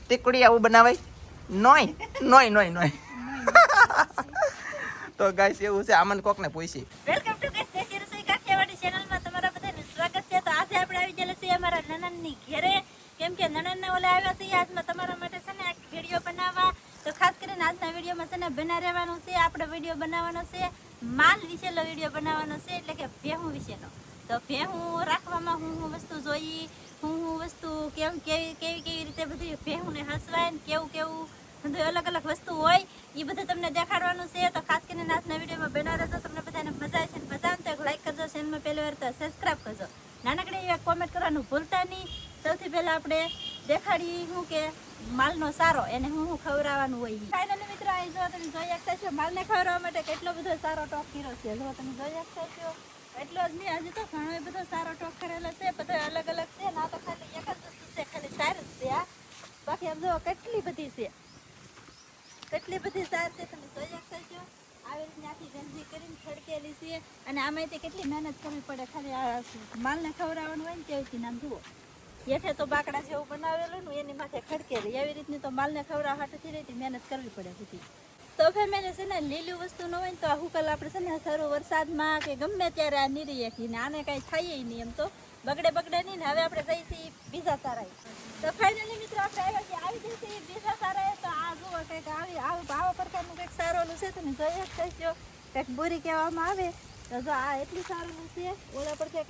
તીકડી આવું બનાવાય નોય તો ગાઈસ એવું છે આમન કોક ને પૂછી વેલકમ ટુ ગાઈસ દેશી રસોઈ કાઠિયાવાડી ચેનલમાં તમારા બધાનું સ્વાગત છે. તો આજે આપણે આવી ગયેલા છીએ અમારા નણંદની ઘરે, કેમ કે નણંદને ઓલે આવ્યા છીએ આજમાં તમારા માટે છે ને એક વિડીયો બનાવવા. તો ખાસ કરીને આજના વિડીયોમાં છે ને બના રહેવાનું છે. આપણે વિડીયો બનાવવાનો છે માલ વિશેનો વિડીયો બનાવવાનો છે, એટલે કે ભેહું વિશેનો. તો ભેહું રાખવામાં હું વસ્તુ જોઈ, હું વસ્તુ કેવી રીતે બધી ભેહુંને હસવાય ને કેવું બધું અલગ અલગ વસ્તુ હોય એ બધું તમને દેખાડવાનું છે. તો ખાસ કરીને આજના વિડીયોમાં બના રહેજો, તમને બધાને મજા આવશે. મજા આવે તો એક લાઈક કરજો, ચેનલમાં પહેલી વાર તો સબસ્ક્રાઈબ કરજો, નાનકડી એક કોમેન્ટ કરવાનું ભૂલતા નહીં. સૌથી પહેલા આપણે દેખાડી શું કે માલનો સારો એને હું ખવડાવવાનું હોય. ફાઇનલી મિત્રો અહીં જો તમે જોઈ શકતા છો માલને ખવડાવવા માટે કેટલો બધો સારો ટોક કર્યો છે. જો તમે જોઈ શકતા છો એટલો જ નહીં, હજી તો ઘણો બધો સારો ટોક કરેલો છે. બધો અલગ અલગ છે, ના તો ખાલી એક જ વસ્તુ છે, ખાલી સાર જ છે આ. બાકી આમ જો કેટલી બધી છે, કેટલી બધી સાર છે તમે જોઈ શકતા છો. આવી રીતે આખી ગંજી કરીને ખડકેલી છે, અને આમાંથી કેટલી મહેનત કરવી પડે. ખાલી આ માલને ખવડાવવાનું હોય ને તેવી નામ જુઓ, હેઠે તો બાકડા જેવું બનાવેલું ને એની માથે ખડકેલી, એવી રીતની તો માલને ખવડાવવા હાટથી રહેતી મહેનત કરવી પડે બધી. તો ફેમિલી છે ને લીલી વસ્તુ ન હોય ને તો આ હુકલ આપણે છે ને સારું વરસાદમાં કે ગમે ત્યારે આ નીરી રાખીને આને કાંઈ થાય નહીં, એમ તો બગડે નહીં ને. હવે આપણે જઈએ છીએ બીજા સારા. તો ફાઇનલી મિત્રો આપણે આવી જઈએ છીએ બીજા સારા. તો આ જુઓ કંઈક આવા પ્રકારનું કંઈક સારોલું છે, તમે જોઈ શકતા છો. કંઈક બોરી કહેવામાં આવે તો જો આ એટલું સારું છે. ઓલા પર કંઈક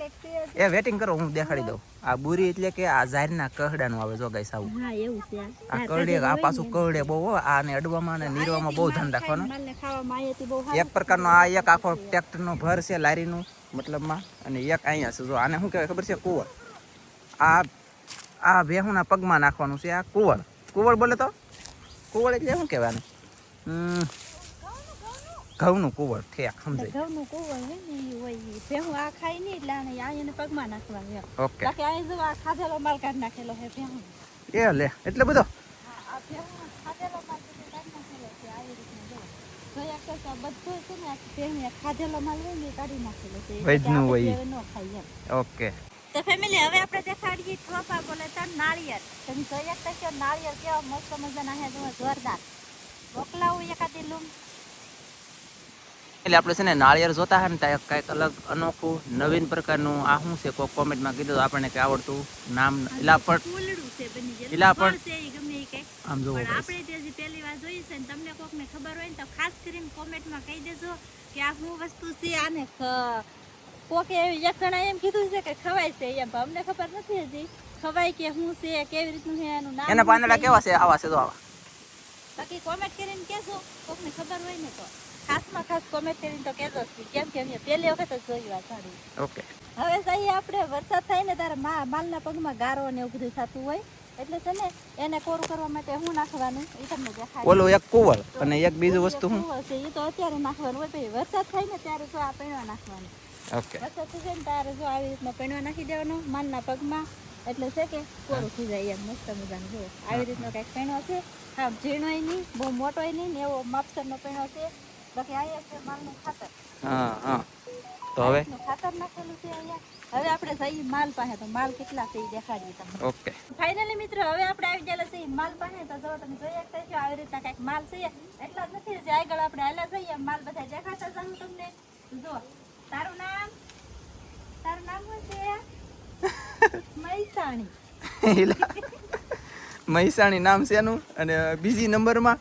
એ વેટિંગ કરો, હું દેખાડી દઉં. આ બુરી એટલે કે આ ઝારના કહડાનું આવે. જો ગાઈસ આવું, હા એવું છે. આ કરડે, આ પાછું કરડે બહુ હો. આને અડવામાં અને નીરવામાં બહુ ધ્યાન રાખવાનું. માલને ખાવામાં આયેથી બહુ એક પ્રકારનો આ એક આખો ટ્રેક્ટરનો ભર છે લારીનું મતલબમાં, અને એક અહીંયા છે. જો આને શું કહેવાય ખબર છે? કુવર. આ ભેહુંના પગમાં નાખવાનું છે આ કુવર બોલે તો કુવર એટલે શું કહેવાય આને? ઘઉંનું કુવર ઠેક સમજાય. ઘઉંનું કુવર હોય ને એ હોય. ભેહું આ ખાય નહીં એટલે આને એને પગમાં નાખવાનું એમ. ઓકે. બાકી આ જો આ ખાધેલો માલ કાઢી નાખેલો છે ભેહું. એ લે એટલે બધો. હા, આ ભેહું ખાધેલો માલ બધો કાઢી નાખેલો છે. આવી રીતના જો જોયા કરતા બધું છે ને આ ભેહું ખાધેલો માલ હોય ને એ કાઢી નાખેલો છે. વૈદનું હોય. ન ખાય એમ. ઓકે. તો ફેમિલી હવે આપણે દેખાડીએ ઠોપા બોલે તો નાળિયેર. તમે જોઈ શકતા છો નાળિયેર કેવા મસ્ત મજાના છે, જોરદાર. મોકલાવું એકાદી લૂમ. એટલે આપણે છે ને નાળિયેર જોતા હોય ને ત્યાં કંઈક અલગ અનોખું નવીન પ્રકારનું આ શું છે? કોઈ કોમેન્ટમાં કીધું તો આપણને કંઈ આવડતું નામ એલા પણ ફૂલડું છે બની જાય. એલા પણ છે એ ગમે એ કંઈક. આમ જોવો પણ આપણે જે હજી પહેલી વાર જોઈ છે ને તમને કોકને ખબર હોય ને તો ખાસ કરીને કોમેન્ટમાં કહી દેજો કે આ શું વસ્તુ છે. આને કોકે એક જણા એમ કીધું છે કે ખવાય છે એમ, પણ અમને ખબર નથી હજી ખવાય કે શું છે, કેવી રીતનું છે, એનું નામ. એના પાંદડા કેવા છે? આવા છે તો આવા. બાકી કોમેન્ટ કરીને કહેજો, કોકને ખબર હોય ને તો ખાસમાં ખાસ કોમેન્ટ કરીને તો કહેજો, કેમ કે અમે પહેલી વખત જ જોયું આ સાડી. ઓકે. હવે જઈએ આપણે. વરસાદ થાય ને ત્યારે માલના પગમાં ગારો ને એવું બધું થતું હોય, એટલે છે ને એને કોરું કરવા માટે શું નાખવાનું એ તમને દેખાય. ઓલું એક કુવર અને એક બીજું વસ્તુ શું છે એ તો અત્યારે નાખવાનું હોય. પછી વરસાદ થાય ને ત્યારે જો આ પૈણવા નાખવાનું. ઓકે. વરસાદ થઈ જાય ને ત્યારે જો આવી રીતના પૈણવા નાખી દેવાનું માલના પગમાં, એટલે છે કે કોરું થઈ જાય એમ. મસ્ત મજાનું જો આવી રીતનો કંઈક પૈણો છે. હા, ઝીણોય નહીં બહુ મોટોય નહીં ને એવો માપસરનો પૈણો છે. બાકી અહીંયા છે માલનું ખાતર. હા. તો હવે ખાતર નાખેલું છે અહીંયા. હવે આપણે જઈએ માલ પાસે. તો માલ કેટલા છે એ દેખાડીએ તમને. ઓકે. ફાઇનલી મિત્રો હવે આપણે આવી ગયેલા છે માલ પાસે. તો જો તમે જોઈ શકતા છો આવી રીતના કંઈક માલ છે. એટલા જ નથી જે આગળ આપણે હાલ્યા જઈએ માલ બધા દેખાતા જાઉં તમને. જો તારું નામ શું છે? મૈસાણી. મહેસાણી નામ છે એનું. અને બીજી નંબરમાં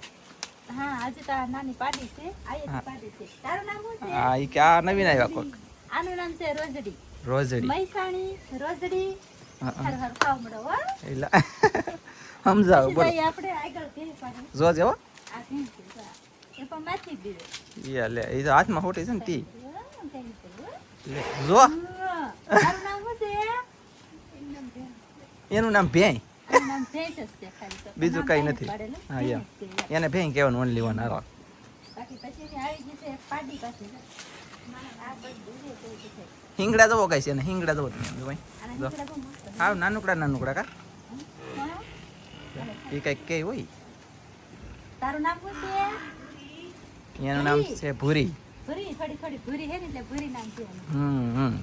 હા, આજે તો નાની પાડી છે. આયે પાડી છે. તારું નામ શું છે? હા, ઈ કે આ નવીન આવ્યા કોક. આનું નામ છે રોજડી. રોજડી. મૈસાણી રોજડી. હર ખાવ મળો હો. એલા સમજાવ બોલ. પછી આપણે આગળ ભેં પાડી. જોજે હો. આ ભેં છે એ પણ માથી દીવે. યા લે ઈ તો હાથમાં હોટી છે ને તી. લે જો તારું નામ શું છે? એનું નામ ભેં. એનું નામ ભેંસ જ છે ખાલી. તો બીજું કઈ નથી. હા યા એને ભેં કહેવાનું ઓનલી વન. હારો બાકી પછી આવી ગઈ છે પાડી પાસે. આ બધું છે તો છે. હિંગડા જવો કઈ છે ને હિંગડા જવો તમે જો ભાઈ. આના નીકળા બહુ મસ્ત. હા, નાનુકડા કા હા. એ કઈક કે હોય. તારું નામ શું છે? એનું નામ છે ભૂરી. ભૂરી. થોડી ભૂરી છે ને એટલે ભૂરી નામ છે એનું.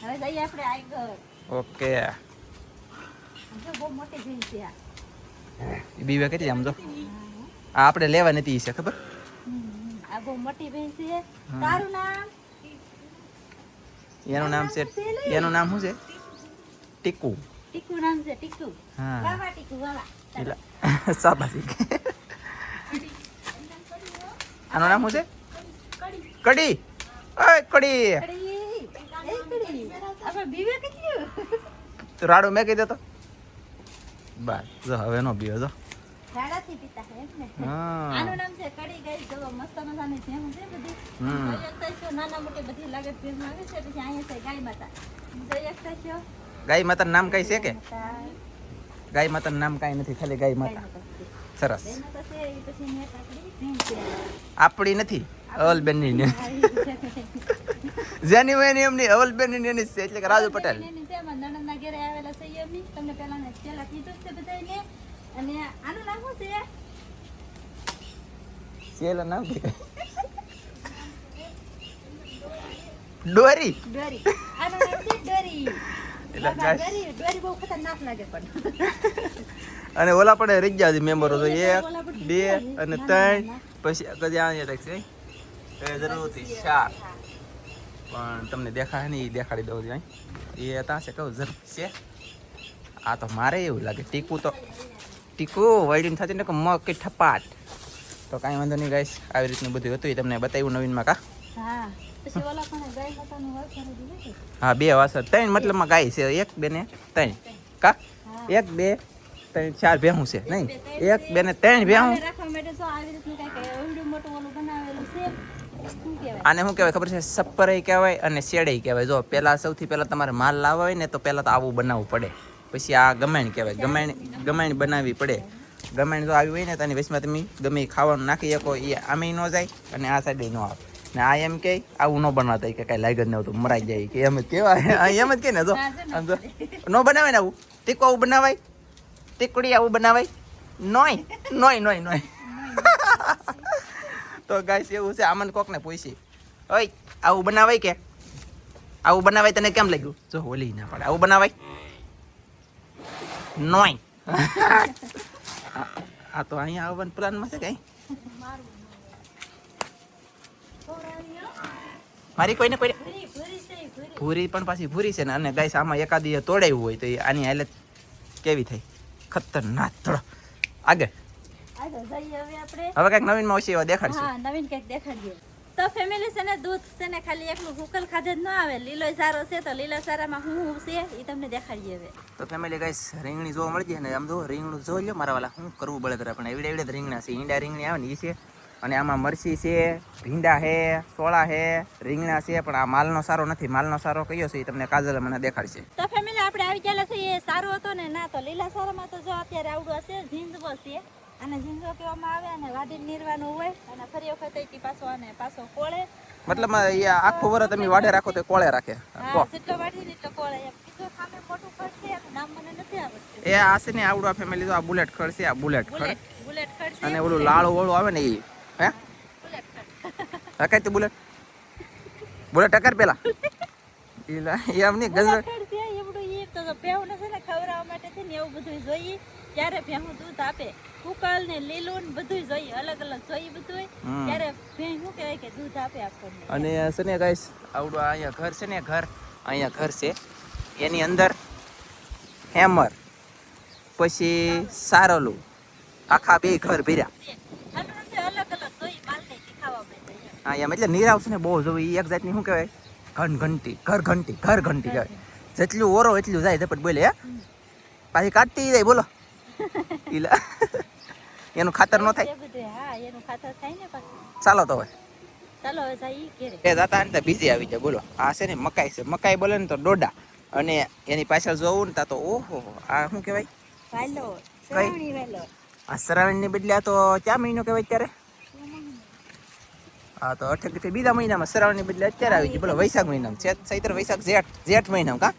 હવે જઈએ આપણે આગળ. ઓકે. જો બહુ મોટી ભેંસ છે આ. એ બીવે કેટલી આમ જો આ આપણે લેવા નથી છે ખબર આ બહુ મોટી ભેંસ છે. તારું નામ? એનું નામ છે શું છે ટીકુ. ટીકુ નામ છે ટીકુ. હા વાવા ટીકુ વાવા. એટલે શાબાશી. આનું નામ શું છે? કડી. ઓય કડી. આપણે બીવે કેટલું? તો રાડો મેં કહી દેતો બસ જો હવે નો બીવે જો. ઝાડાથી પીતા હે એમ ને. હા આનું નામ છે કડી. ગાઈસ જો મસ્ત મજાની ભેંસ છે બધી. જોઈ શકતા છો નાના મોટી બધી લાગે ભેંસ આવે છે. પછી અહીંયા છે ગાય માતા. જોઈ શકતા છો ગાય માતાનું નામ કઈ છે કે માતા. ગાય માતાનું નામ કાંઈ નથી ખાલી ગાય ગાય માતા. માતા છે. સરસ. ગાય માતા છે એ પછી મેં કાકડી ભેંસ છે. આપણી નથી અવલબેનની ને જેની હોય એની એમની અવલબેનની એની છે એટલે કે રાજુ પટેલ. એની છે એમાં નણંદના ઘરે આવેલા છે એમની. તમને પહેલા કીધું જ છે બધાને. અને આનું નામ શું છે? સેલા નામ કે ડોરી. ડોરી. આનું નામ છે ડોરી. એટલે બાબા, guys. ડોરી બહુ ખતરનાક લાગે પણ. અને ઓલા પણ રહી ગયા છે મેમ્બરો તો 1 ઓલા પણ 2 અને 3 પછી કદી અહીંયા તક છે એ જરૂર હતી 4 પણ તમને દેખાય નહીં દેખાડી દઉં છું એ હતા છે કહું જરૂર છે. આ તો મારે એવું લાગે ટીકુ વળીને થતી ને કે મગ કે ઠપાટ તો કાંઈ વાંધો નહીં ગાઈસ આવી રીતનું બધું હતું એ તમને બતાવ્યું નવીનમાં કા. હા પછી ઓલા પણ ગાય માતાનું વાત કરી દીધું છે. હા 2 વાસર 3 મતલબમાં ગાય છે 1 2 ને 3 કા 1 2 3 4 ભેહું છે નહીં 1 2 ને 3 ભેહું. રાખવા માટે જો આવી રીતનું કંઈક એવડું મોટું ઓલું બનાવેલું છે. શું કહેવાય? આને શું કહેવાય ખબર છે સપ્પરય કહેવાય અને શેડય કહેવાય. જો પહેલા સૌથી પહેલા તમારે માલ લાવવા હોય ને તો પહેલા તો આવું બનાવવું પડે પછી આ ગમાણ કહેવાય. ગમાણ બનાવવી પડે. ગમાણ જો આવી હોય ને તો એની વચમાં તમે ગમે એ ખાવાનું નાખી શકો એ આમે ન જાય અને આ સાઈડે ન આવે ને આ એમ કે આવું ન બનાવતા કે કાંઈ લાગે જ ન હોતું મરાઈ જાય કે એમ જ કહેવાય એમ જ કે ને જો આમ જો ન બનાવે ને આવું ટીકો આવું બનાવાય ટીકડી આવું બનાવાય નોય તો ગાઈસ એવું છે આમન કોકને પૂછી ઓય આવું બનાવાય કે આવું બનાવાય તને કેમ લાગ્યું જો ઓલી ના પડે આવું બનાવાય નોય આ તો અહીંયા આવવાનું પ્લાનમાં છે કઈ મારી કોઈને કોઈ ભૂરી છે ભૂરી. ભૂરી પણ પાછી ભૂરી છે ને અને ગાઈસ આમાં એકાદી તોડાયું હોય તો એ આની હાલત કેવી થઈ ખતરનાક થોડો આગળ આગળ જઈએ હવે આપણે. હવે કઈક નવીનમાં ઓછી એવા દેખાડશે. હા નવીન કંઈક દેખાડીએ. તો ફેમિલી છે ને દૂધ છે ને ખાલી એકલું ભૂકલ ખાધે જ ન આવે. લીલો સારો છે તો લીલા સારામાં હું છે એ તમને દેખાડીએ હવે. તો ફેમિલી ગાઈસ રીંગણી જોવા મળી જાય ને આમ જો રીંગણું જોઈ લો મારા વાલા શું કરવું બળતરા પણ એવડે એવડે રીંગણા છે ઈંડા રીંગણી આવે ને એ છે અને આમાં મરચી છે ભીંડા છે સોળા છે રીંગણા છે પણ આ માલનો સારો નથી. માલનો સારો કયો છે એ તમને કાજલ મને દેખાડશે. તો ફેમિલી આપણે આવી ગયેલા છે એ સારો હતો ને ના તો લીલા સારામાં તો જો અત્યારે આવડું હશે ઝીંઝવો છે અને ઝીંઝવો કહેવામાં આવે અને વાડી નીરવાનું હોય અને ફરી વખત અહીંથી પાછો અને પાછો કોળે મતલબ એ આખું વરસ તમે વાડે રાખો તો કોળે રાખે. હા જેટલો વાડી ને એટલો કોળે એમ કીધું સામે મોટું ખડ છે એનું નામ મને નથી આવડતું. એ આ છે ને આવડું આ ફેમિલી તો આ બુલેટ ખડ છે આ બુલેટ ખડ બુલેટ ખડ છે અને ઓલું લાળું વાળું આવે ને એ હે બુલેટ ખડ હકાય તું બુલેટ ટકર પેલા એમ નહીં ગજર ખડ છે એવડું એ તો ભેહુંને છે ને ખવડાવવા માટે છે ને એવું બધું જોઈએ ત્યારે ભેહું દૂધ આપે. કુકલ ને લીલું ને બધું જોઈએ અલગ અલગ જોઈએ બધું ત્યારે ભેહ શું કહેવાય કે દૂધ આપે આપણને. અને છે ને ગાઈસ આવડું અહીંયા ઘર છે ને અહીંયા ઘર છે એની અંદર હેમર પછી સારલું આખા 2 ઘર ભર્યા. આનું નથી અલગ અલગ જોઈએ માલને ખાવા માટે. હા એમ એટલે નીરાવ છે ને બહુ જોવી એ એક જાતની શું કહેવાય ઘર ઘંટી કહેવાય. જેટલું ઓરો એટલું જાય ધપટ બોલે હે પાછી કાઢતી જાય બોલો એનું ખાતર ન થાય. એ બધું હા એનું ખાતર થાય ને પાછું. ચાલો તો હવે ચાલો હવે જઈએ ઘરે. એ જાતા ને બીજી આવી જાય બોલો. આ છે ને મકાઈ છે મકાઈ બોલે ને તો ડોડા અને એની પાછળ જોવું ને તા તો ઓહો આ શું કહેવાય વાલો શ્રાવણી વાલો આ શ્રાવણની બદલે આ તો ક્યાં મહિનો કહેવાય અત્યારે હા તો અઠે બીજા મહિનામાં શ્રાવણની બદલે અત્યારે આવી ગઈ બોલો વૈશાખ મહિનામાં ચૈત્ર વૈશાખ જેઠ મહિનામાં કા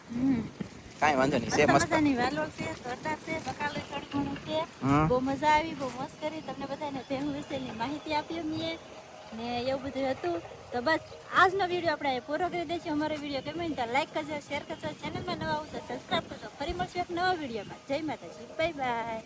કાંઈ વાંધો નહીં છે મસ્ત મજાની વાલો છે જોરદાર છે બકાલો થોડી ઘણું છે. બહુ મજા આવી બહુ મસ્ત કરી તમને બધાને ભેહું વિશેની માહિતી આપી અમીએ ને એવું બધું હતું. તો બસ આજનો વિડીયો આપણે પૂરો કરી દઈશું. અમારો વિડીયો ગમે તો લાઈક કરજો શેર કરજો ચેનલમાં નવા આવું તો સબસ્ક્રાઈબ કરજો. ફરી મળશું એક નવા વિડીયોમાં. જય માતાજી બાય બાય.